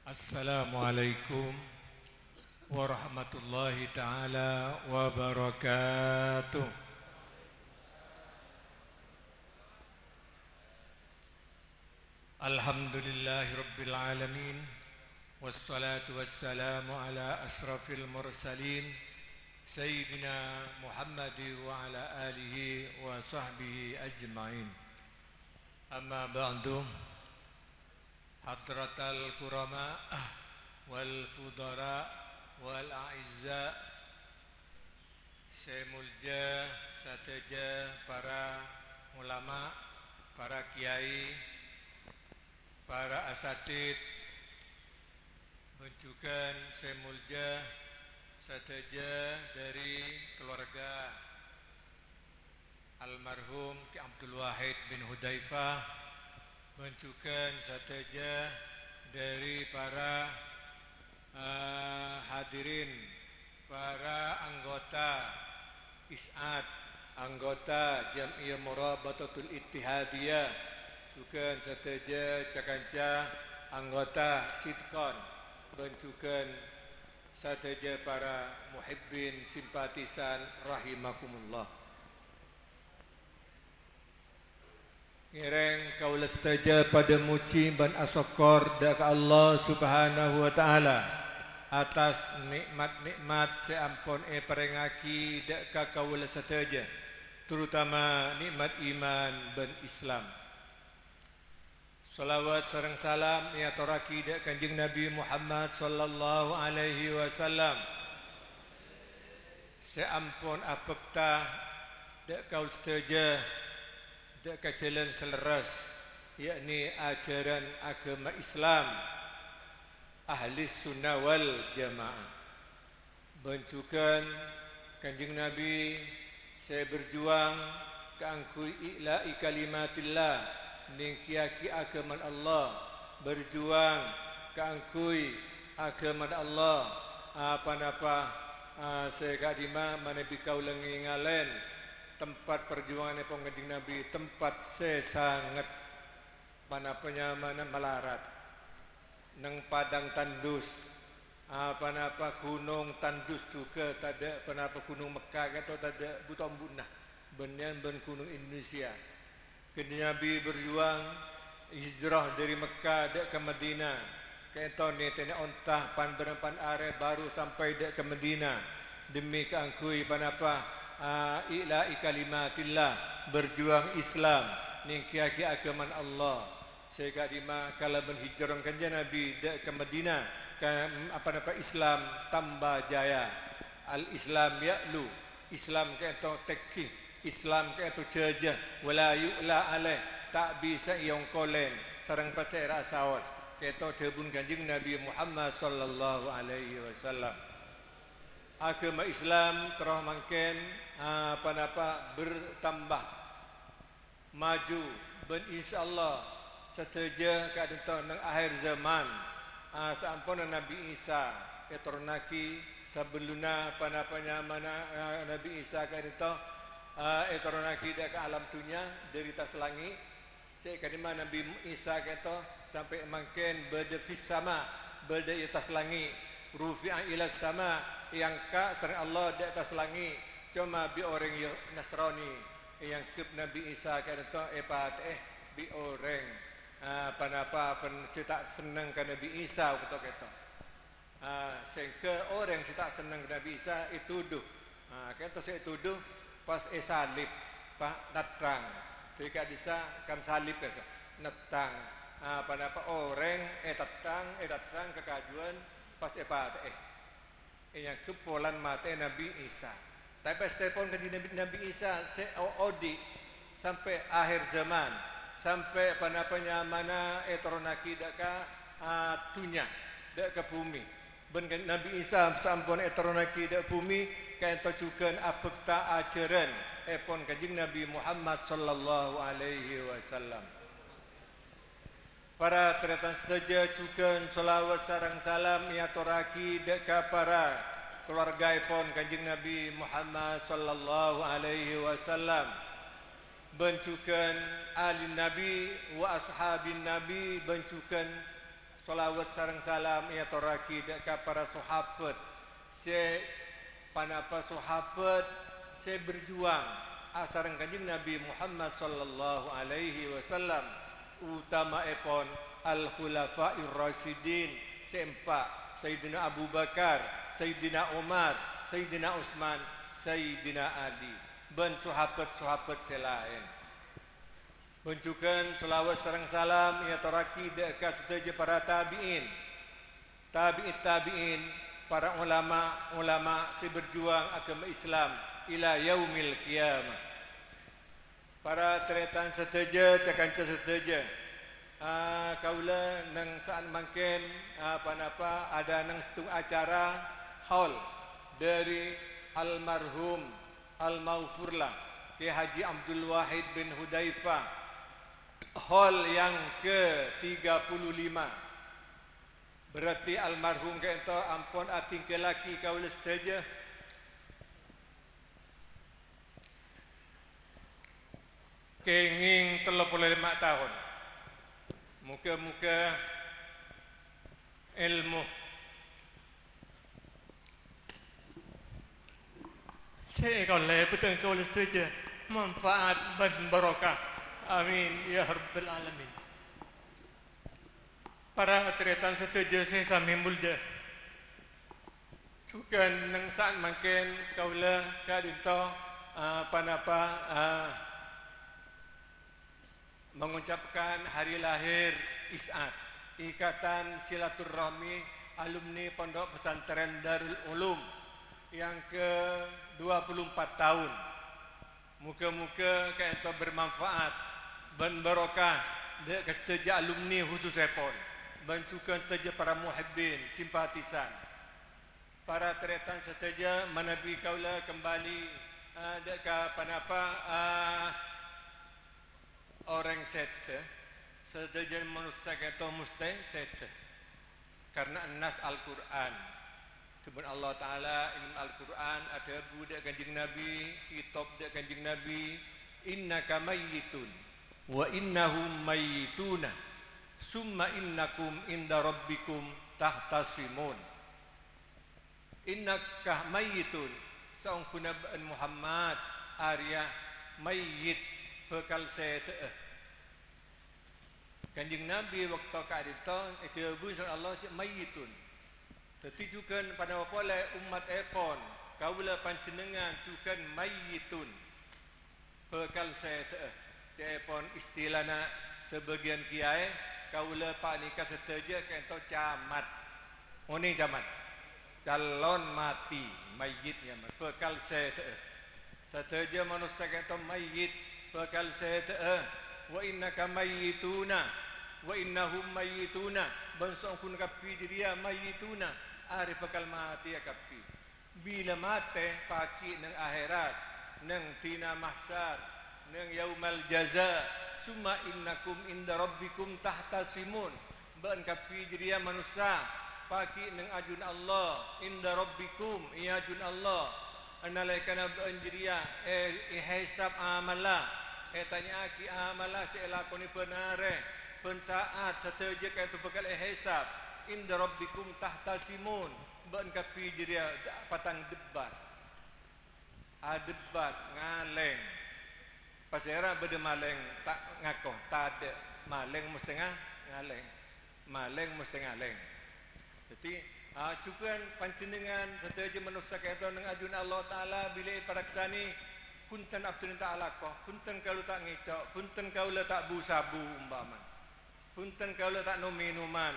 Assalamualaikum warahmatullahi taala wabarakatuh. Alhamdulillahi rabbil alamin, wassalatu wassalamu ala asrafil mursalin Sayyidina Muhammad wa ala alihi wa sahbihi ajma'in. Amma ba'du. Hadratal kurama wal fudara wal a'izza, saya mulja sateja para ulama, para kiai, para asatid, menunjukkan saya mulja sateja dari keluarga almarhum Ki Abdul Wahid bin Hudzaifah, menunjukkan sateja dari para hadirin, para anggota ISAD, anggota Jam'iyah Murabatatul Ittihadiyah, juga sateja cakanca anggota Sitkon, menunjukkan sateja para muhibbin simpatisan rahimakumullah. Ngireng kaula sateja pada muji ban asokor dak Allah Subhanahu wa taala atas nikmat-nikmat seampun parengaki dak ka kaula sateja, terutama nikmat iman ban Islam. Salawat sareng salam niaturaki dak Kanjeng Nabi Muhammad sallallahu alaihi wasallam. Seampun apekta dak kaula sateja dak kajalan seleras, yakni ajaran agama Islam ahli sunnah wal jamaah. Bencukan Kanjeng Nabi, saya berjuang keangkui i'la'i kalimatillah, ningkiaki agama Allah, berjuang keangkui agama Allah. Apa-apa saya kadima mana bikau lengi ngalen tempat perjuangan Kanjeng Nabi, tempat saya sangat mana penyamana melarat neng padang tandus, apa-apa gunung tandus juga tada, apa gunung Mekah atau tada buton bunah benian ben gunung Indonesia. Kanjeng Nabi berjuang hijrah dari Mekah dek ke Madinah, keto ni tena ontah pan berempan are baru sampai dek ke Madinah demi keangkui panapa i'la'i kalimatillah, berjuang Islam ningkiaki agama Allah. Saya kadima kala berhijrah Kanjeng Nabi ke Madinah, apa Islam tambah jaya. Al-Islam ya'lu, Islam keto tekki, Islam keto jajah, wala yu'la alaih, tak bisa iong kolen sareng pasai rasawat keto debun Kanjeng Nabi Muhammad sallallahu alaihi wasallam. Agama Islam terus mangken apa bertambah maju ben insyaallah sateja keadaan nang akhir zaman sampun Nabi Isa etornaki sabeluna panapanya mana Nabi Isa keadaan etornaki dak ke alam dunia derita selangi sekadima Nabi Isa keto sampai mangken berde fis sama, berde atas langit, rufi'a ila sama, yang ka sering Allah di atas langit. Cuma bi orang Nasrani yang kep Nabi Isa kata bi orang panapa pen si tak senang ke Nabi Isa kata sehingga orang si tak senang ke Nabi Isa itu tuduh kata saya tuduh pas salib pak datang ketika bisa kan salib biasa netang panapa orang datang ke kajuan pas yang kepolan mata Nabi Isa. Tapi setepon ke Nabi Isa seodi sampai akhir zaman, sampai panapanya mana eteronaki daka tunya dak ke bumi. Ben Nabi Isa sampun eteronaki dak bumi kaen tojukan abekta ajaran epon Kanjeng Nabi Muhammad sallallahu alaihi wasallam. Para teratan saja juga salawat sarang salam niaturaki deka para keluarga pun Kanjeng Nabi Muhammad sallallahu alaihi wasallam, bencukan ahli Nabi wa ashabin Nabi, bencukan Salawat sareng salam ia toraki dekat para sahabat. Se panapa sahabat se berjuang sareng Kanjeng Nabi Muhammad sallallahu alaihi wasallam. Utama epon al khulafair rasyidin sempak Sayyidina Abu Bakar, Sayyidina Umar, Sayyidina Utsman, Sayyidina Ali ben sahabat-sahabat selain. Menunjukkan selawat sareng salam ia teraki dekat sedaja para tabi'in, tabi'in, para ulama si berjuang agama Islam ila yaumil qiyamah. Para tretan sedaja cakanca sedaja. Kaula nang saan mangken panapa ada nang setung acara haul dari almarhum al-maghfurlah Ki Haji Abdul Wahid bin Hudzaifah. Hall yang ke-35. Berarti almarhum kento ampun ating kelaki kaula sedaja. Kenging 35 tahun. Muka-muka ilmu saya kalau betul kaula sedaja manfaat dan barokah. Amin ya rabbal alamin. Para tretan setuju saya sami mulda. Bukan nang saan mangken kaula kadito panapa mengucapkan hari lahir Is'ad, Ikatan Silaturahmi Alumni Pondok Pesantren Darul Ulum yang ke-24 tahun. Muka-muka kaito bermanfaat dan barokah dek keteja alumni khusus epon bancukan teja para muhibbin simpatisan para tretan seteja manabi kaula kembali dek panapa orang set seteja manusia kaito mustahil set karena nas Al-Quran Subhan Allah Ta'ala ilmu Al-Quran ada budak kanjeng Nabi khitab dek kanjeng Nabi innaka mayyitun wa innahum mayyituna summa innakum inda rabbikum tahtasimun. Innaka mayyitun saung kunabaan Muhammad Arya mayyit bekal sete kanjeng Nabi waktu kadito itu Allah mayyitun tetijukan pada wapole umat epon kaula panjenengan tukan mayyitun bekal sete cepon istilahna sebagian kiai kaula pak nikah seteja kento camat oni camat calon mati mayitnya bekal seteja manusia kento mayit bekal wa innaka mayyituna wa innahum mayyituna bangsa kun kapi diria mayyituna ari bekal mati ya kapi bila mate paki nang akhirat nang tina mahsyar nang yaumal jaza summa innakum inda rabbikum tahtasimun ban kapi jiria manusia paki nang ajun Allah inda rabbikum ajun Allah analikana ban jiria hisab amala tanya aki amala si elakoni penare pen saat seteja ka itu bekal hisab inda rabbikum tahtasimun ban kapi jiria patang debat debat ngaleng pasera bede maleng tak ngakoh tak ada maleng mesti ngaleng maleng mesti ngaleng jadi cukup panjenengan setuju manusia kaitu dengan ajun Allah Ta'ala bila paraksani punten abdun ta'ala koh punten kalau tak ngicok punten kalau tak bu sabu umbaman punten kalau tak no minuman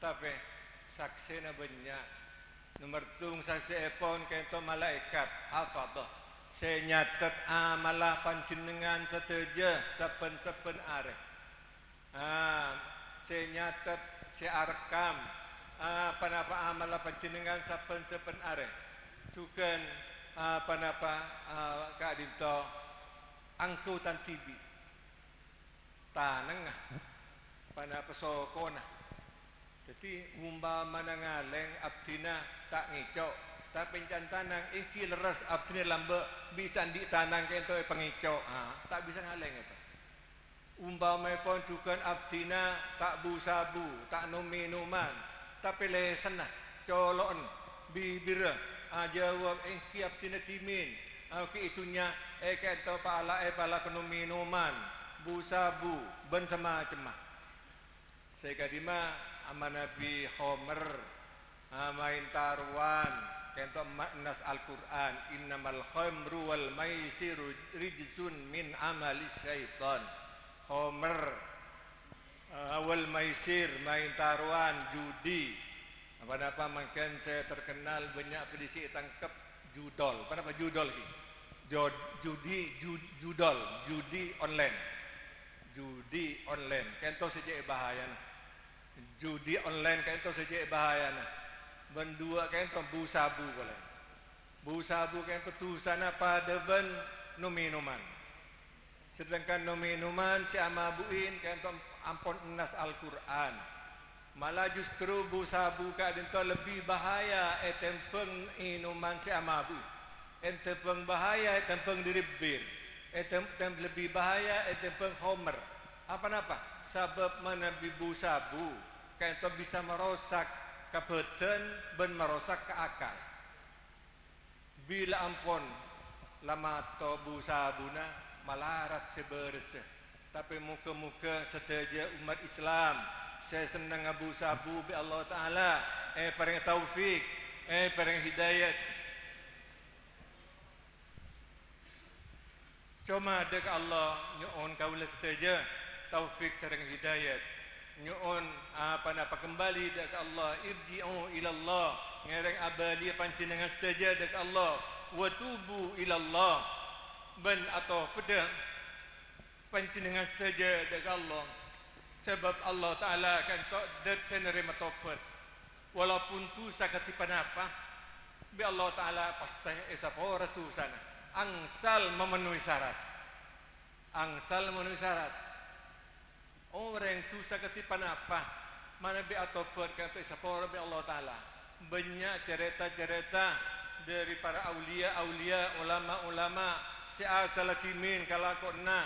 tapi saksena banyak nomor tung saksi epon kaitu malaikat hafadah saya nyatet amalah panjenengan seteja saben-saben arek. Saya nyatet saya rekam panapa amalah panjenengan saben-saben arek. Juga panapa Kak Dinto angkutan tibi. Taneng panapa sokona. Jadi umpama ngaleng abdina tak ngicok tapi tanang iki leres abdine lambe bisa di tanang kento pengicok tak bisa ngaleng itu Umpamai pun juga abdina tak bu-sabu, tak minuman, tapi lesen lah, colon, bibir, jawab ki abdina timin, ki itunya kento pala pala kenu minuman, bu-sabu, ben semacam. Saya kadima ama Nabi Homer, main taruan, kento maknas Al-Quran, innamal khamru wal maisiru rijsun min amali syaitan. Homer, awal maisir, main taruhan, judi. Apa-apa makan saya terkenal banyak polisi tangkap judol. Apa judol ini? Judi online. Judi online. Kento saja bahaya nah. Judi online kento saja bahaya nah. Bendua kento bu-sabu boleh. Bu-sabu kento tu sana pada ben no minuman. Sedangkan no minuman si amabuin kento ampun nas Al-Quran. Malah justru bu-sabu kadento lebih bahaya tempeng minuman si amabu. Tempeng bahaya tempeng diribir. Tempeng lebih bahaya tempeng homer. Apa-apa? Sebab menabi bu-sabu kento bisa merosak kebetan ben merosak ke akal. Bila ampun lama to bu-sabuna malarat seberse, tapi muka-muka setaja umat Islam saya senang abu-sabu bi Allah Ta'ala paring taufik paring hidayat. Cuma dek Allah nyuon kaula setaja taufik sareng hidayat, nyuon apa kembali dek Allah, irji'u ila Allah, ngereng abali panjenengan setaja dek Allah, wa tubu ila Allah, ben atau pedang panjenengan saja dek Allah, sebab Allah Ta'ala akan tak senerima tobat walaupun tu sakati panapa bi Allah Ta'ala pasti esapora tu sana angsal memenuhi syarat, angsal memenuhi syarat. Orang tu sakati panapa mana bi tobat kata esapora bi Allah Ta'ala. Banyak cerita-cerita dari para aulia, ulama-ulama si asal cimin kalau kona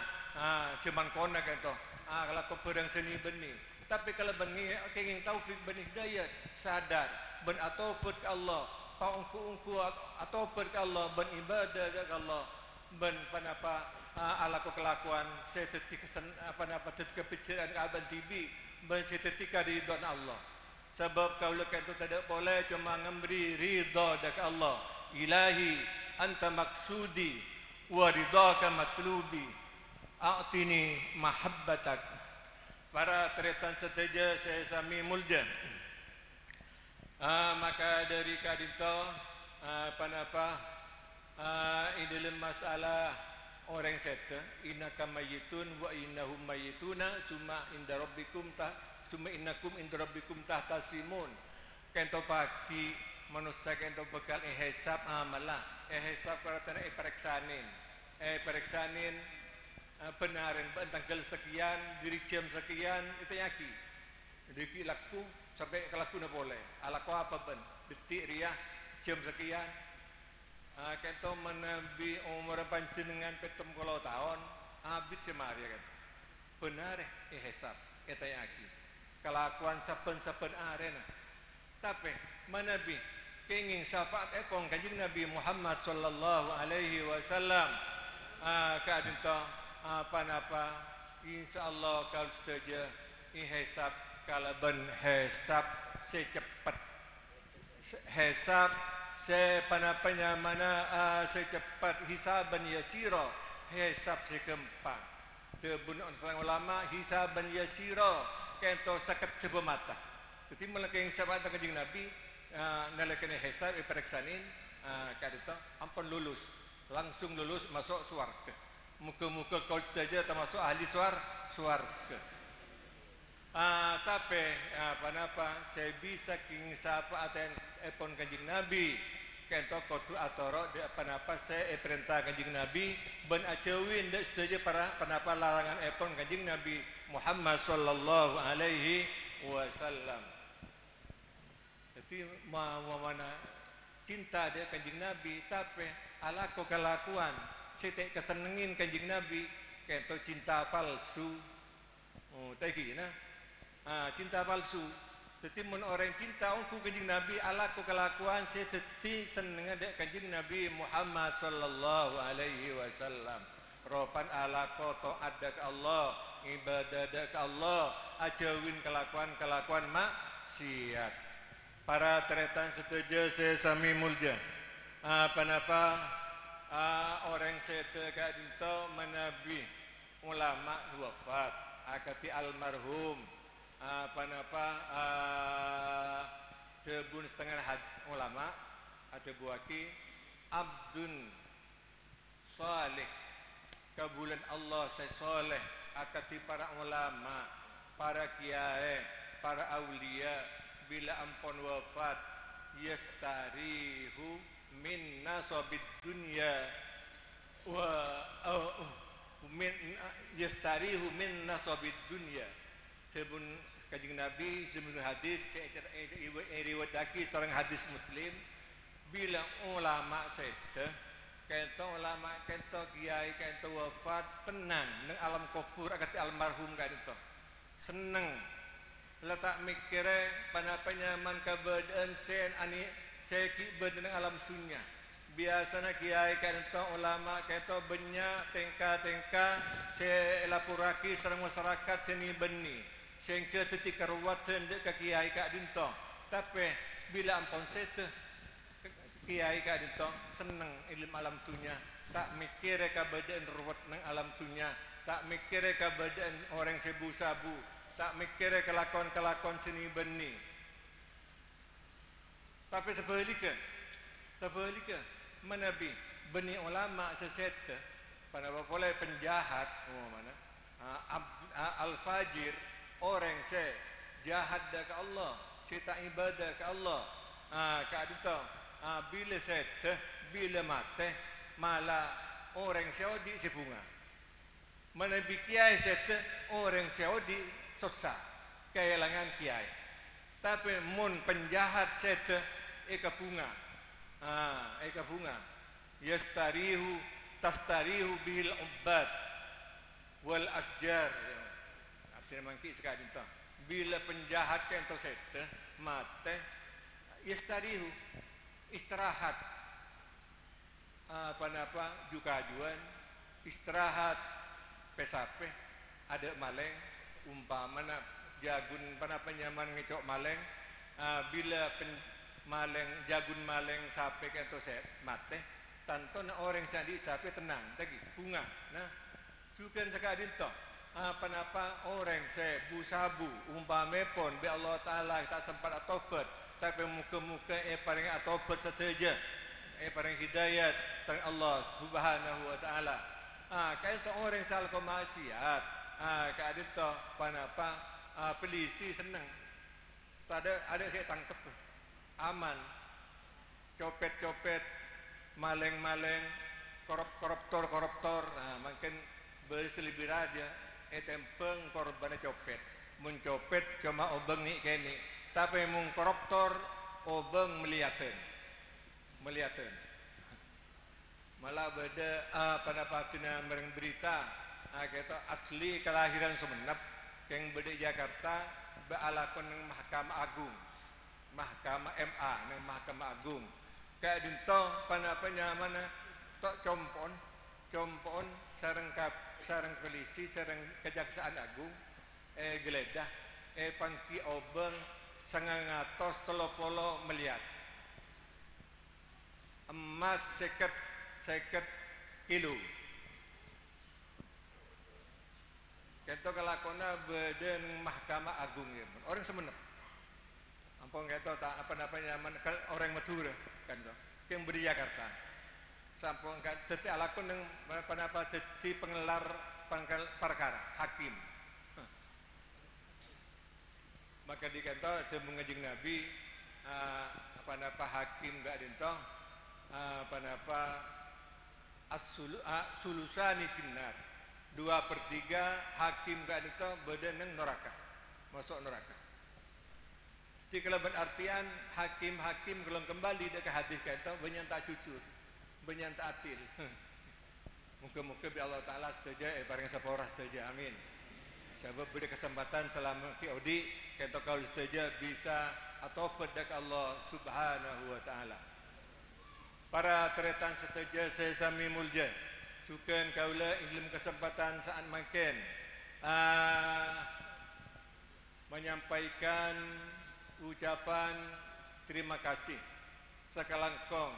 cuman kona kan to kalau kau pedang seni benih, tapi kalau benih kenging taufik benih hidayat sadar ben atau ke Allah paungku atau ke Allah ben ibadah ke Allah ben panapa ala kelakuan saya tetik apa tetik pikiran abad tibi ben saya tetika di don Allah, sebab kau lekat itu tidak boleh cuma memberi ridha dak Allah. Ilahi anta maksudi wa ridhaka matlubi a'tini mahabbatak. Para tretan seteja saya sami mulja. Maka dari kadito panapa dalam masalah orang seta innaka mayyitun wa innahum mayyituna summa inda rabbikum summa innakum inda rabbikum tahtasimun. Kento pagi manusia kento bekal hisab amalah hisab karatan periksanin benarin tanggal sekian diri jam sekian itu yaki diki laku sampai kelaku na boleh alaku apa ben detik ria jam sekian kento menabi umur panjenengan 70 tahun abid semari kan benar hisab itu yaki kelakuan saben-saben arena. Tapi menabi kenging syafaat epong kanjeng Nabi Muhammad sallallahu alaihi wasallam kadinto apa insyaallah kalau setuju hisab kalau ben hisab secepat hisab sepanapanya mana secepat hisaban yasira hisab sekempat tebun orang ulama hisaban yasira kento sakat coba mata. Jadi melakeng sahabat kanjeng Nabi nalakene hisab periksanin kadito ampun lulus, langsung lulus masuk swarga. Muka-muka kau saja termasuk ahli swarga. Tapi apa saya bisa king sapa aten epon kanjeng Nabi kento kotu atoro de apa saya perintah kanjeng Nabi ben acewin de saja para penapa larangan epon kanjeng Nabi Muhammad sallallahu alaihi wasallam. Jadi mana cinta dia kanjeng Nabi tapi alako kelakuan setek kesenengin kanjeng Nabi kento cinta palsu Oh, tadi nah. Cinta palsu. Jadi mun orang cinta ongku kanjeng Nabi ala kelakuan saya teti seneng dek kanjeng Nabi Muhammad sallallahu alaihi wasallam. Ropan ala ko taat dak Allah, ibadah dak Allah, ajawin kelakuan maksiat. Para tretan setuju saya sami mulja. Kenapa orang sete kadinto menabi ulama wafat akati almarhum tebun setengah ulama atau buaki abdun saleh kabulan Allah saya soleh akati para ulama, para kiai, para aulia bila ampun wafat yastarihu min nasabid dunya wa min yastarihu min nasabid dunya. Sebun kanjeng Nabi sebun hadis riwayat seorang hadis Muslim bila ulama sete kento ulama kento kiai kento wafat tenang nang alam kubur akati almarhum kento seneng letak mikire panapa nyaman kabadaan sen ani seki badan alam dunia. Biasanya kiai kento ulama kento benya tengka se lapuraki sareng masyarakat seni beni sehingga ketika ruwatan dek kiai kak dinto. Tapi bila ampun sete kiai kak dinto seneng ilmu alam dunia, tak mikir kabadaan ruwat nang alam dunia, tak mikir kabadaan orang sebu-sabu, tak mikir kelakon seni beni. Tapi sebaliknya menabi beni ulama sesete pada boleh penjahat mana al-fajir orang se jahat dak Allah cita ibadah ke Allah kadito bila sete bila mate malah orang Saudi sebunga menabi kiai sete orang Saudi susah kehilangan kiai. Tapi mun penjahat sete eka bunga tastarihu bihil ubbad wal asjar artinya mangki sekali itu bila penjahat kento sete mate yastarihu istirahat jukajuan istirahat pesape ada maleng umpamana jagun panapa nyaman ngecok maleng bila maleng jagun maleng sape kento set mate tanto na orang jadi sape tenang lagi bunga nah juga sekadin toh apa orang se busabu umpame pon be Allah taala tak sempat atobat tapi muka-muka paling atobat saja paling hidayat sang Allah subhanahu wa taala kayak to orang salah maksiat kadin toh panapa polisi seneng ada saya tangkap aman copet maleng koruptor makin berselebih aja tempeng korbannya copet mencopet cuma obeng nih kene tapi mung koruptor obeng melihatin malah beda pada mereng berita kita asli kelahiran Sumenep yang beda Jakarta bealakon ng Mahkamah Agung Mahkamah MA ng Mahkamah Agung kayak dinto panapa nyaman tok compon sareng polisi sareng kejaksaan agung geledah pangki obeng 930 miliar emas 50 kilo kento kelakona beda ng Mahkamah Agung ya orang Sumenep ampun kento tak apa nyaman orang Madura kan to yang beri Jakarta sampun kan dadi alakon nang apa dadi pengelar perkara hakim maka di kento ada mengajeng Nabi apa hakim gak dento sulusani finnar 2/3 hakim gak dento beda nang neraka masuk neraka. Jadi kalau berartian hakim kalau kembali ke hadis kata banyak tak jujur, banyak tak adil. Muka-muka bi Allah Taala setuju bareng sapora setuju amin. sebab beri kesempatan selama kiodi kita kau saja bisa atau pedak Allah Subhanahu wa taala. Para teretan seteja sesami mulja cukan kaula ilmu kesempatan saat makin menyampaikan ucapan terima kasih sekelangkong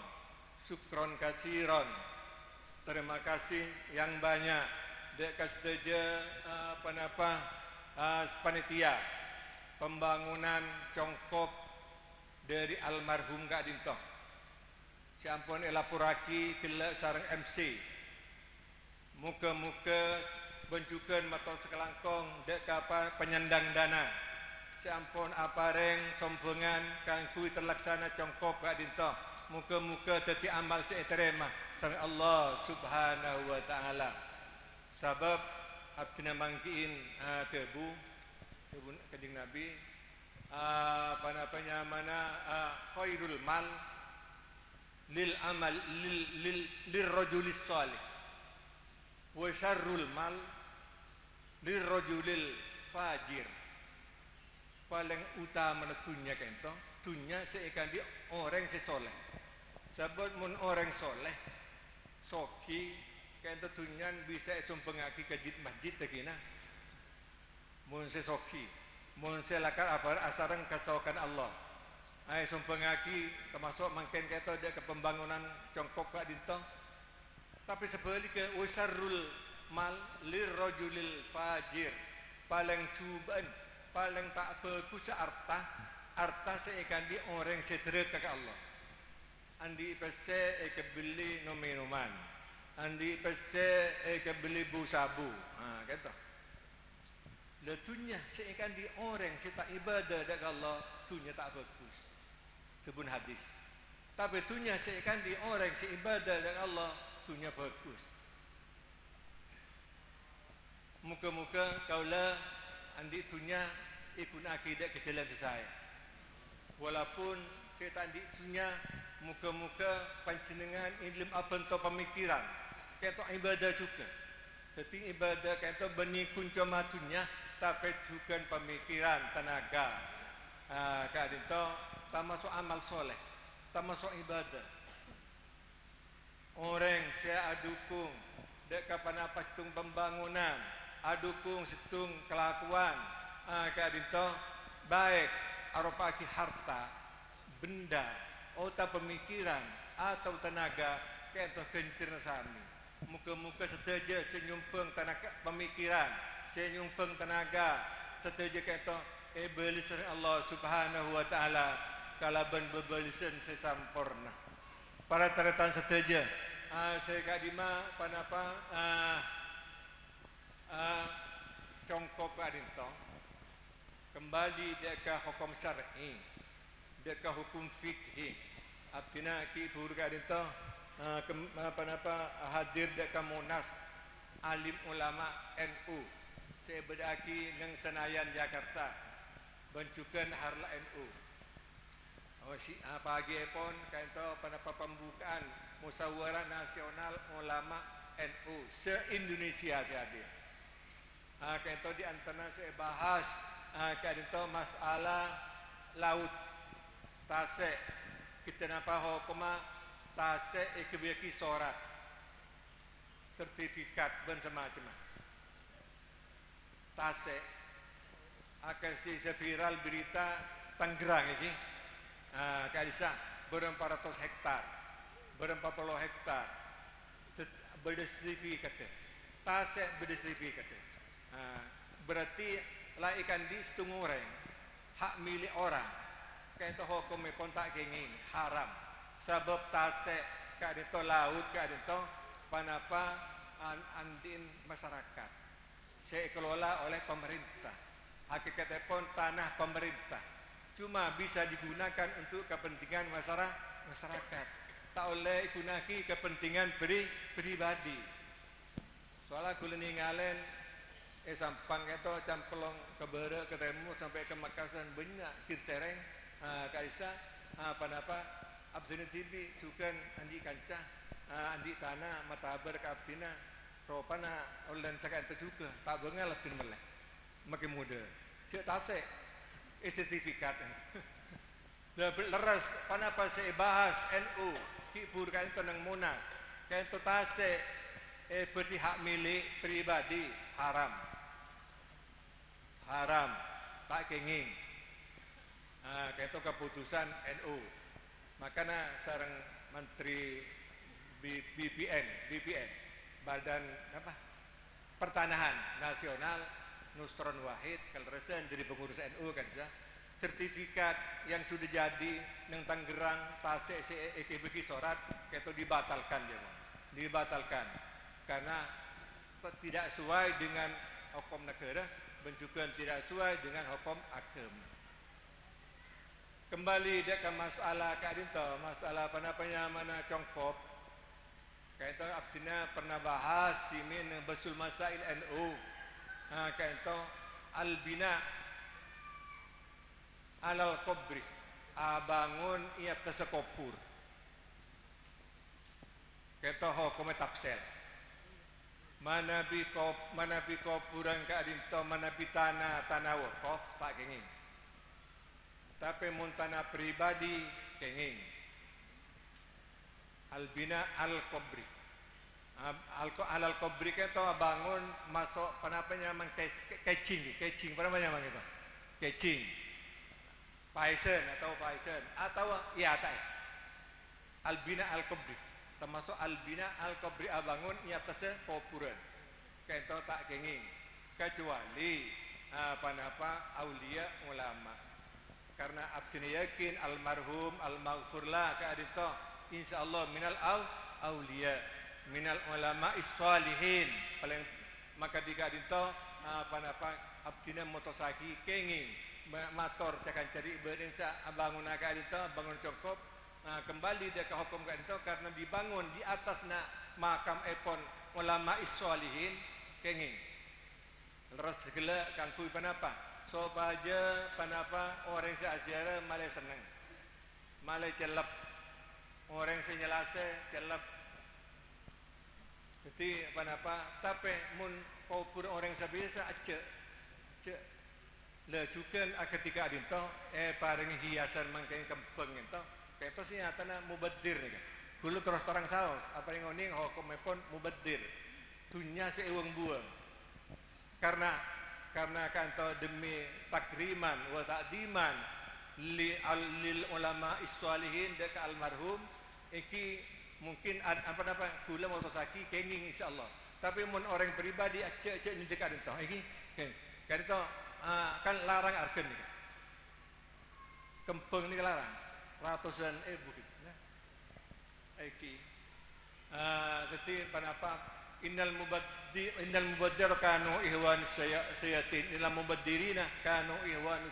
syukron kasiron, terima kasih yang banyak dek kasteja panitia pembangunan congkop dari almarhum Kak Dinto. Siampun elapuraki kelak sarang MC. Muka-muka bencukan matau sekelangkong dek apa penyandang dana. Siampun apareng sompengan kang kui terlaksana congkop Kak Dinto. Muka-muka teti amal seiterema sareng Allah Subhanahu wa taala. Sebab abdina mangkiin tebu kanjeng Nabi khairul mal lil amal lil rajulis salih wa syarrul mal lil rajulil fajir. Paling utama tunya kento tunya seekan di orang sesoleh. Sebab mun orang soleh soki kento tunyan bisa sumpengaki ke masjid tegina. Mun sesoki mun selakar apa asarang kasaukan Allah. Ai sumpengaki termasuk mungkin kento dia ke pembangunan congkok Kak Dinto. Tapi sebaliknya wasarrul mal lirrajulil fajir. Paling cubaan, paling tak bagus arta seekan di orang sederet ke Allah. Andi pese beli minuman. Andi pese beli bu sabu. Kata. Letunya seekan di orang tak ibadah dak Allah, tunya tak bagus. Sebun hadis. Tapi tunya seekan di orang ibadah dak Allah, tunya bagus. Muka-muka kaulah andi tunya ikut akidah ke jalan saya. Walaupun saya tak andi tunya muka-muka panjenengan ilmu apa ento pemikiran, kata ibadah juga. Jadi ibadah kata benih kunci matunya, tapi juga pemikiran tenaga. Kak Dinto, tak masuk amal soleh, tak masuk ibadah. Orang saya adukung, dek kapan apa situng pembangunan, adukung situng kelakuan. Kak Dinto, baik aropaki harta, benda, atau pemikiran atau tenaga, kata kencir sami. Muka-muka seteja senyumpeng tenaga pemikiran, senyumpeng tenaga, seteja kata belisan Allah Subhanahu wa taala kalaban bebelisan sesampurna. Para teretan seteja, saya kadima panapa congkok Kak Dinto kembali deka hukum syar'i, deka hukum fikih. Artinya ki pur Kak Dinto hadir deka Munas alim ulama NU. Saya berdaki nang Senayan Jakarta. Bencukan harla NU. Pagi pun kanto panapa pembukaan musyawarah nasional ulama NU se-Indonesia saya hadir. Kanto di antara saya bahas kanto masalah laut Tasik. Kita napa hokuma Tasik ikebeki sorat sertifikat ben semacam Tasik akan si viral berita Tangerang ini kalisa berempat ratus hektar berempat puluh hektar berdistribusi kata Tasik berdistribusi kata berarti lah ikan di setengah orang hak milik orang kayak itu hukum pun tak ingin haram sebab Tasik Kak Dinto laut Kak Dinto panapa andin masyarakat saya kelola oleh pemerintah hakikatnya pun tanah pemerintah cuma bisa digunakan untuk kepentingan masyarakat tak oleh gunaki kepentingan pribadi soalnya kulen ngalen sampang itu campelong ke Bere ke Temu sampai ke Makassar banyak kirsereng kaisa panapa Abdina TV juga andi kancah andi tanah matabar ke Abdina ropana oleh cakap itu juga tak bengal Abdin meleh makin muda. Cek tasek sertifikat. Leres panapa saya bahas NU kipur kan itu nang Munas. Kan itu tasek berdi hak milik pribadi haram. Haram tak kenging. Kan itu keputusan NU. Makanya sareng Menteri BPN Badan apa? Pertanahan Nasional Nusron Wahid kalresen dari pengurus NU kan saya. Sertifikat yang sudah jadi nang Tangerang Tasik bagi sorat itu dibatalkan dia bang. Dibatalkan karena tidak sesuai dengan hukum negara dan juga tidak sesuai dengan hukum agama. Kembali dia ke masalah kadinto, masalah apa mana congkop. Kayak itu artinya pernah bahas di min basul masail NU. Kayak itu albina alal kubri bangun ia tersekopur kita hukum tafsir mana bi kopuran ka adinto mana bi tanah wakaf tak kenging tapi mun tanah pribadi kenging albina al kubri alal kubri kita bangun masuk penapanya mang kecing apa namanya itu kecing Paisen atau ya tak albina al-kubri termasuk albina al-kubri abangun ia tese popuran kento tak kenging kecuali apa aulia ulama karena abdina yakin almarhum al-maghfurlah kadito insyaallah minal aulia minal ulama is-salihin paling maka dikadito apa abdina motosaki kenging mator cakan cari berinsa bangun agak itu bangun cukup kembali dia ke hukum kan itu karena dibangun di atas nak makam epon ulama is-solihin kenging leres segala kangkui panapa so baja panapa orang seasyara malai seneng malai celep orang senyelase celep jadi panapa tapi mun kau pun orang sebiasa acek le juga ketika adinto paring hiasan mangkeng kempeng itu itu sih nyatana mubadir nih kan dulu terus terang saus apa yang ngoning hukum pun mubadir dunia seuang buang karena kanto demi takriman wa ta'diman lil ulama is-salihin dek almarhum iki mungkin apa kula mau tosaki kenging insyaallah tapi mun orang pribadi acek ni dekat adinto iki kan itu kan larang argen nih kempeng nih larang ratusan gitu iki jadi kenapa innal mubaddir kanu ihwan sayatin innal mubaddirina kanu ihwan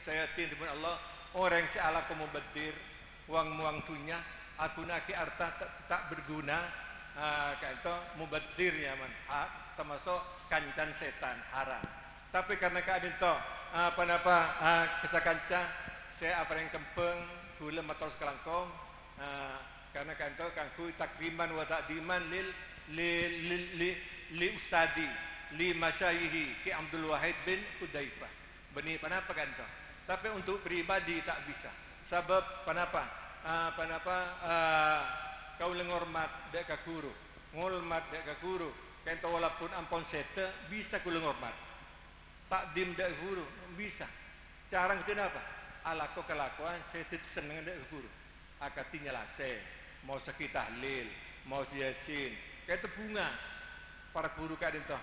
sayatin dibun Allah orang si ala mubaddir uang muang tunya aku naki harta tak berguna kayak itu mubaddirnya man termasuk kancan setan haram. Tapi karena keadaan itu kita kanca saya apa yang kempeng gula motor sekelangkong karena kan itu kangku takriman wa ta'diman li ustadi li masyayihi ki Abdul Wahid bin Hudzaifah beni panapa kan itu tapi untuk pribadi tak bisa sebab panapa kau lengormat dek guru ngolmat dek guru kan itu walaupun ampun sete bisa ku lengormat takdim dak guru bisa cara kenapa alako kelakuan saya tidak seneng dak guru akatinya lase mau sakit tahlil mau yasin kayak itu bunga para guru kadin toh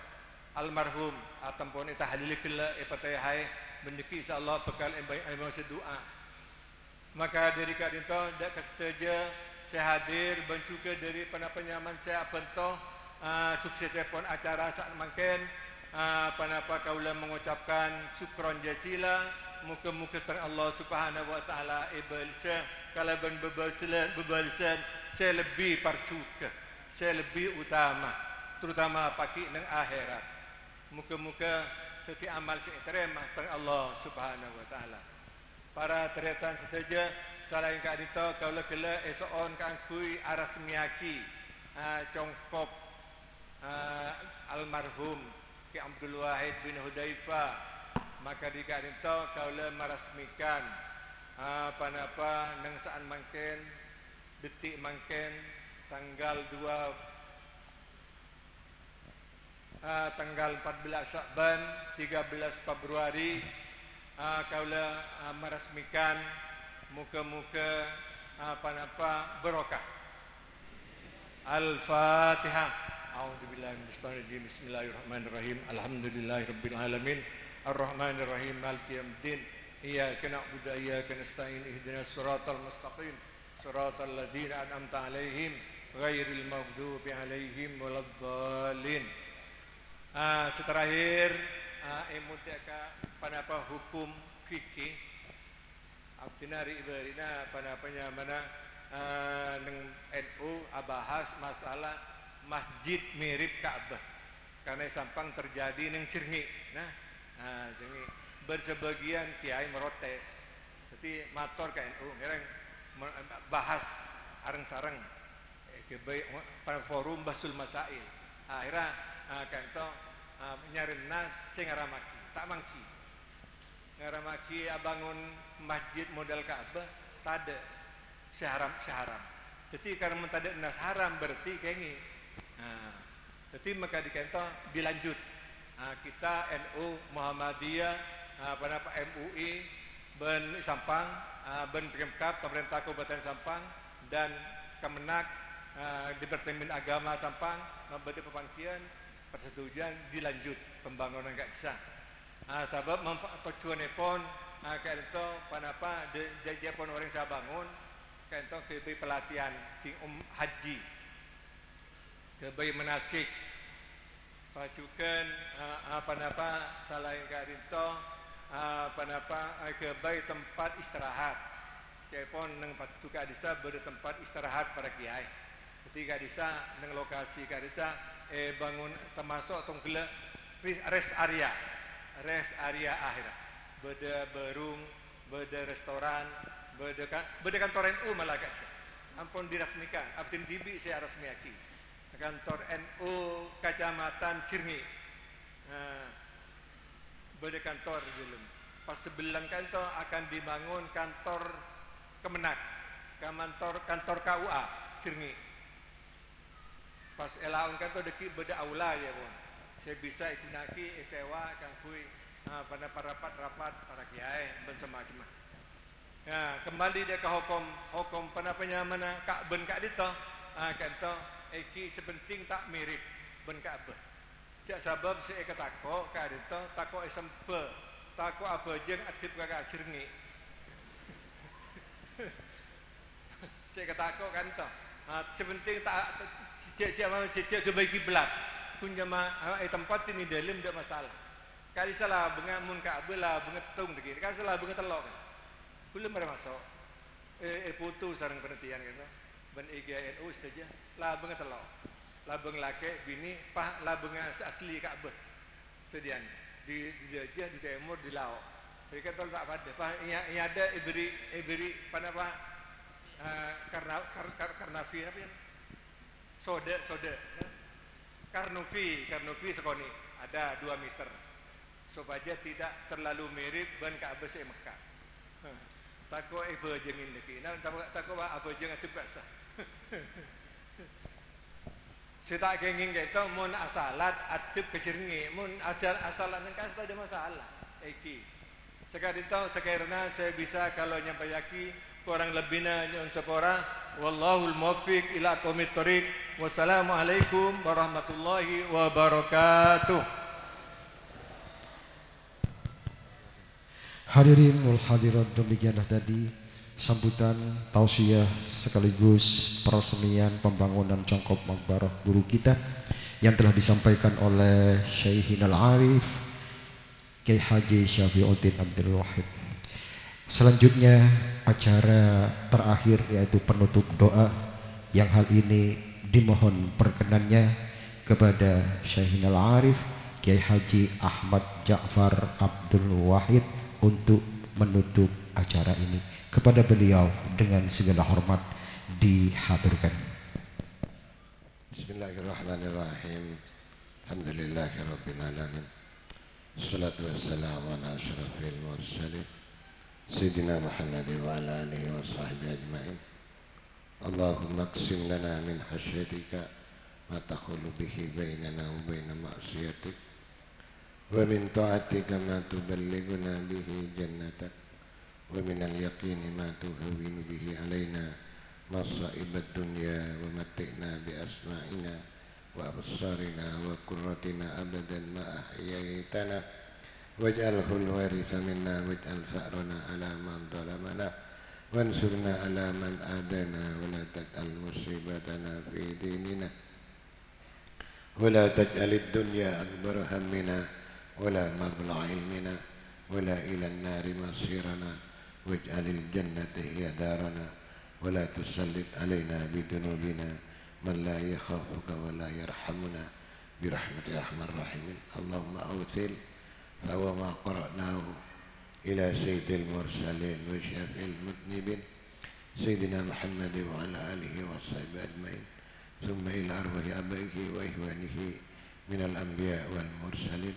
almarhum atampun tahlil kela epatayah mendeki insyaallah bekal emang doa maka dari kadin toh dak kesetuja saya hadir dan juga dari penyaman saya bentoh sukses pun acara saat mungkin panapa kaulah mengucapkan syukron jasila muka-muka sang Allah Subhanahu wa taala ibalsa kalaban bebalsan saya lebih parcuka saya lebih utama terutama pagi nang akhirat muka-muka setiap amal saya terima sang Allah Subhanahu wa taala para teretan setuju selain kadito kaulah kala esoon kangkui aras miaki congkop almarhum Ki Abdul Wahid bin Hudzaifah maka dika itu kaula merasmikan apa-apa nang saan mangken detik mangken tanggal 14 Syakban 13 Februari kaula merasmikan muka-muka apa-apa barokah. Al-Fatihah. A'udzubillahi minasyaitonir rajim. Bismillahirrahmanirrahim. Alhamdulillahirabbil alamin. Arrahmanirrahim. Maliki yaumiddin. Iyyaka na'budu wa iyyaka nasta'in. Ihdinas siratal mustaqim. Siratal ladzina an'amta 'alaihim ghairil maghdubi 'alaihim waladdallin. Seterakhir emudaka panapa hukum fikih abdinari ibarina panapanya mana neng NU bahas masalah masjid mirip Ka'bah karena sampang terjadi neng Cirngi. Jadi bersebagian kiai merotes. Jadi mator ke NU ngereng bahas areng-sareng pada forum basul masail. Akhirnya kanto nyarinas sing ngaramaki tak mangki. Ngaramaki abangun masjid model Ka'bah tade seharam. Jadi karena mentade nas haram berarti kayak ini. Jadi maka dikento dilanjut. Kita NU Muhammadiyah apa MUI ben Sampang ben Pemkab pemerintah Kabupaten Sampang dan Kemenak Departemen Agama Sampang memberi pepangkian persetujuan dilanjut pembangunan gak bisa. Sebab manfaat tujuan pun kayak itu panapa jadi pun orang saya bangun kayak itu kebi pelatihan ting haji kebi menasik pacukan apa selain kayak itu panapa kebi tempat istirahat kayak pun neng patu kak desa bertempat istirahat para kiai ketika desa neng lokasi kak desa bangun termasuk tongkle rest area akhirat beda berung beda restoran beda kantor NU malah kan ampun dirasmikan abdin tibi saya resmiaki kantor NU Kecamatan Cirngi beda kantor belum pas sebelah kantor akan dibangun kantor Kemenak kantor KUA Cirngi pas elaun kantor deki beda aula ya pun saya bisa ikunaki sewa kangkui pada rapat para kiai ben semacam. Kembali dia ke hukum panapanya mana kak ben kak dito kanto eki sepenting tak mirip ben Ka'bah. Jak sabab saya ketako kak dito tako sempe tako apa jeng adip kakak Cirngi. Saya ketako kanto sepenting tak cecek kebaiki belak punya tempat ini dalam tidak masalah. Kali salah bengamun Ka'bah lah bengetung begini. Kali salah bengetelok. Belum ada masuk. Putu sarang penelitian gitu. Ben IGNU saja lah bengetelok. Lah benglake bini pah lah benga asli Ka'bah. Sedian di Jajah di Timur di Laos. Jadi kan tak pada. Pah ini ada iberi pada apa? Karnavi apa ya? Soda. Karnovi sekoni ada 2 meter supaya tidak terlalu mirip ban Ka'bah se Mekah. Tako bejengin deki. Nah tako apa bejeng atuh basah. Sita kenging gitu mun asalat atuh kecirngi mun asalat nang kas ada masalah. Eki. Sekarang saya bisa kalau nyampaiaki kurang lebihnya nyon sepora wallahul muwaffiq ila aqwamit thoriq. Wassalamualaikum warahmatullahi wabarakatuh. Hadirin wal hadirat, demikianlah tadi sambutan tausiah sekaligus peresmian pembangunan Congkop Makbarah guru kita yang telah disampaikan oleh Syekhinal Arif Kiai Haji Syafiuddin Abdul Wahid. Selanjutnya acara terakhir yaitu penutup doa yang hal ini dimohon perkenannya kepada Syekhinal Arif Kiai Haji Ahmad Ja'far Abdul Wahid untuk menutup acara ini. Kepada beliau dengan segala hormat dihaturkan. Bismillahirrahmanirrahim. Alhamdulillahi Rabbil Alamin. Assalatu wassalamu ala asyrafil mursalin Sayyidina Muhammad wa ala alihi wa sahbihi ajma'in. Allahumma qsim lana min hasyatika ma takhulu bihi bainana wa baina ma'siyatik wa min ta'atika ma tuballighuna bihi jannatak wa min al-yaqini ma tuhawwinu bihi alaina masa'ibad dunya wa matti'na bi asma'ina wa absarina wa qurratina abadan ma ahyaytana waj'alhu al-waritha minna waj'al tha'rana ala man zalamana wansurna ala man adana wa la taj'al musibatana fi dinina wa la taj'al ad-dunya akbar hammina wa la mablagha ilmina wa la ila an-nari masirana waj'al al-jannata hiya darana wa la tusallit alaina bidunubina man la yakhafuka wa la yarhamuna birahmatika arhamar rahimin. Allahumma awthil wa ma qara'nahu ila sayyidil mursalin wa syafi'il mudnibin sayyidina Muhammad wa ala alihi wa sahbihi ajma'in thumma ila arwahi abaihi wa ihwanihi minal anbiya wal mursalin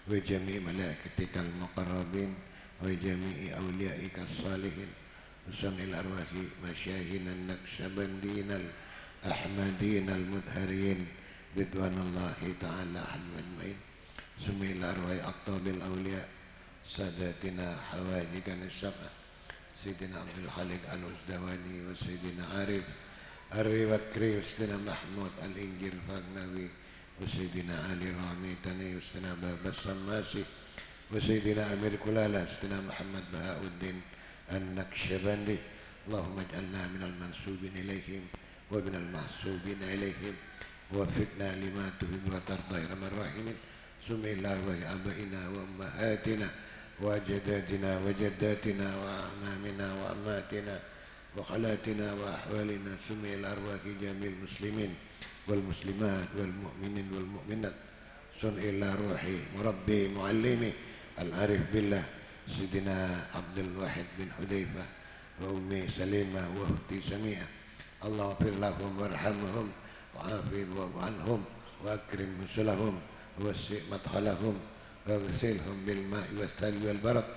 wa jami'i malaikatikal muqarrabin wa jami'i awliyaika salihin thumma ila arwahi masyayikhina naqsyabandinal ahmadinal mudharin ridwanullahi ta'ala ajma'in thumma ila arwahi aqtabil awliya sadatina hawajikana sab'a Sayyidina Abdul Khaliq Al-Uzdawani wa Sayyidina Arif Ar-Riwakri wa Sayyidina Mahmud Al-Injir Fagnawi wa Sayyidina Ali Rami Tani wa Sayyidina Babas Sammasi wa Sayyidina Amir Kulala Sayyidina Muhammad Bahauddin An-Naqsyabandi. Allahumma ij'alna minal mansubin ilaihim wa minal mahsubin ilaihim wa fitna lima tuhibbu wa tarda ya rahman rahimin. Summa ila arwahi abaina wa ummahatina wa jadatina wa jaddatina wa amamina wa ammatina wa khalatina wa ahwalina. Summa ila arwahi jamil muslimin wal muslimat wal mu'minin wal mu'minat. Summa ila ruhi murabbi muallimi al-arif billah Sayyidina Abdul Wahid bin Hudzaifah wa ummi Salimah wa ukhti Sami'ah. Allahumma fir lahum warhamhum wa afihim wa anhum wa akrim nusulahum ووسع مدخلهم واغسلهم بالماء والثلج والبرد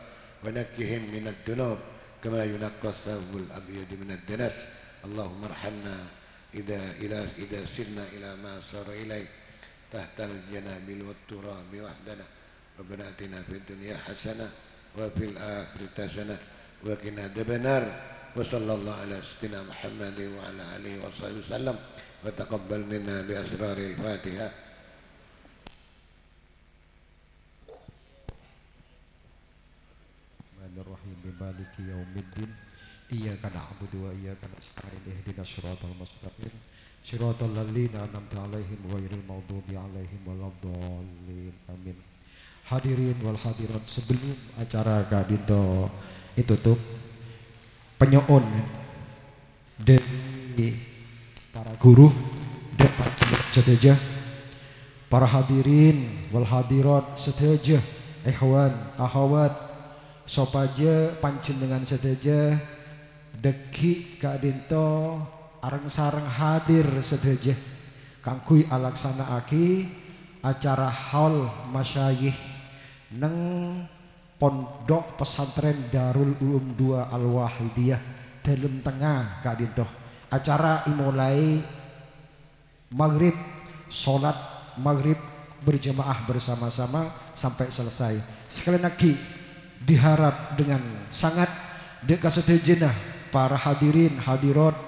ونكهم من الذنوب كما ينقى الثوب الأبيض من الدنس. اللهم ارحمنا إذا سرنا إلى ما صار إليه تحت الجنابل والتراب وحدنا. ربنا آتنا في الدنيا حسنة وفي الآخرة حسنة وقنا عذاب النار. وصلى الله على سيدنا محمد وعلى آله وصحبه وسلم وتقبل منا بأسرار الفاتحة. Bismillahirrahmanirrahim. Maliki yaumiddin. Iyyaka na'budu wa iyyaka nasta'in. Ihdinas siratal mustaqim. Siratal ladzina an'amta 'alaihim ghairil maghdubi 'alaihim waladdallin. Amin. Hadirin wal hadirat, sebelum acara kadinto ditutup, penyoon dari para guru dan para sedaya, para hadirin wal hadirat sedaya, ikhwan akhwat sopaja panjenengan sedaya deki kadinto areng sareng hadir sedaya kangkui alaksanaake acara haul masyayikh neng pondok pesantren Darul Ulum 2 Al-Wahidiyah dalam tengah kadinto. Acara dimulai maghrib, sholat maghrib berjamaah bersama-sama sampai selesai. Sekali lagi diharap dengan sangat dekat setejenah para hadirin hadirat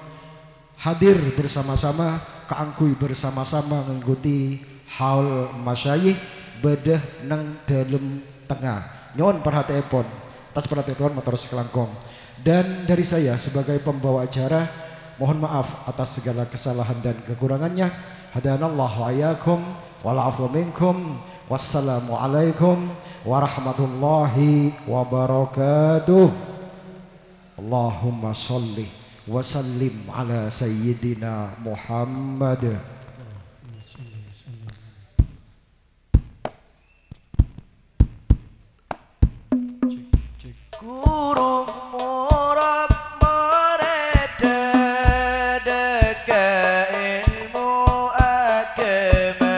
hadir bersama-sama keangkui bersama-sama mengikuti haul masyayikh bedah nang dalam tengah. Nyon perhatian atas perhatian motor sekelangkong. Dan dari saya sebagai pembawa acara mohon maaf atas segala kesalahan dan kekurangannya. Hadanallahu wa iyyakum wal afwa minkum. Wassalamualaikum warahmatullahi wabarakatuh. Allahumma sholli wa sallim ala sayyidina Muhammad. Guru murab mereda deka ilmu agama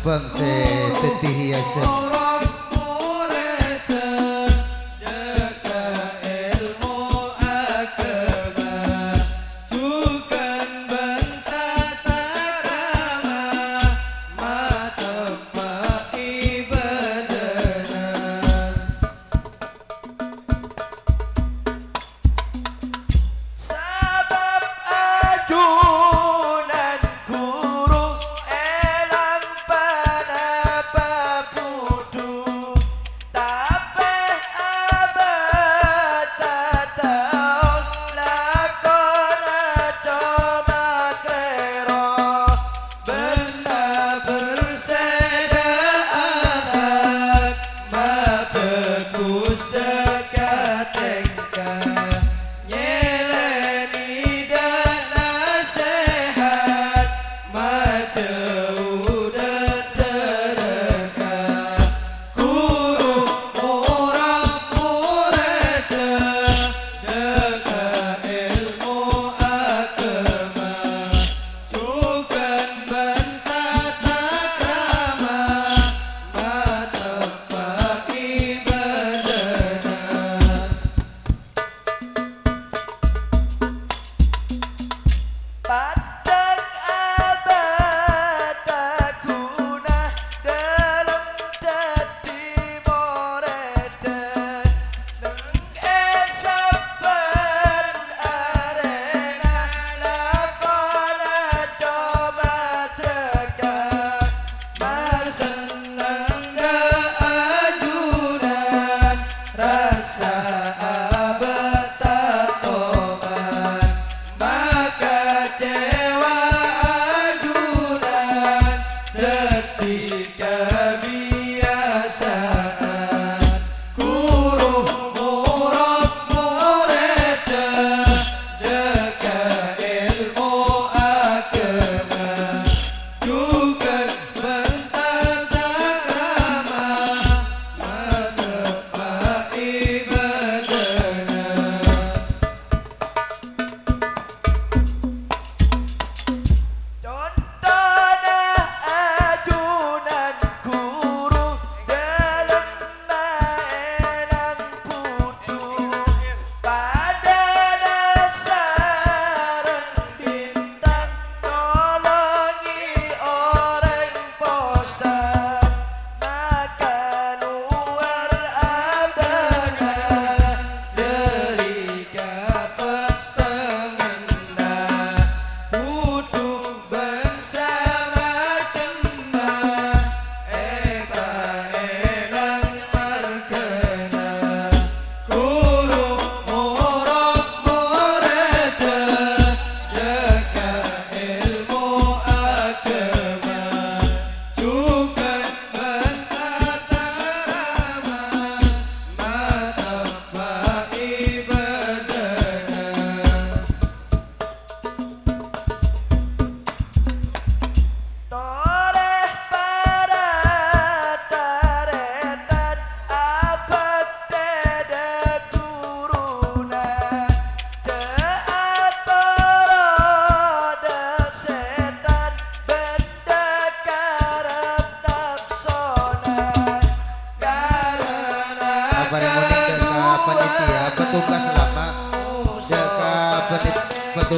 bangsa tetih hiasan. Ajunan guru elang pada pemuda.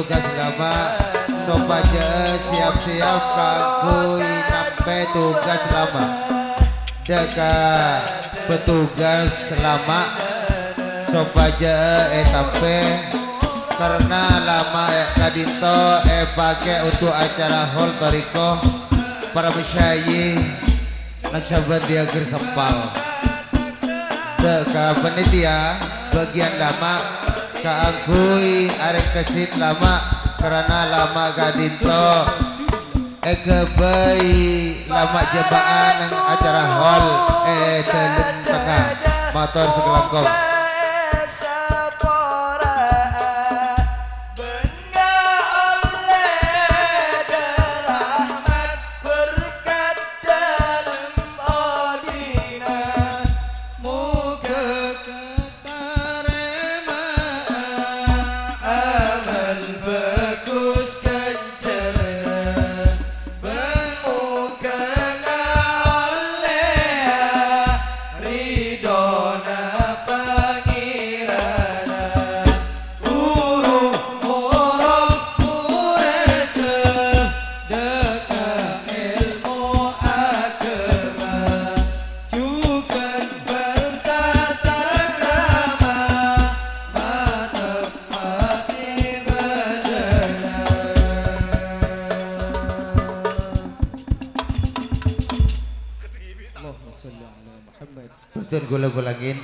tugas lama sopaja siap-siap kagui nampe tugas lama deka petugas lama sopaja etape karena lama kadinto pakai untuk acara hall toriko para masyayikh nak sahabat dia gersempal deka penitia bagian lama kaangkui arek kesit lama karena lama kadinto kebai lama jebaan yang acara hall celem tengah motor segelangkong betul gula-gulangin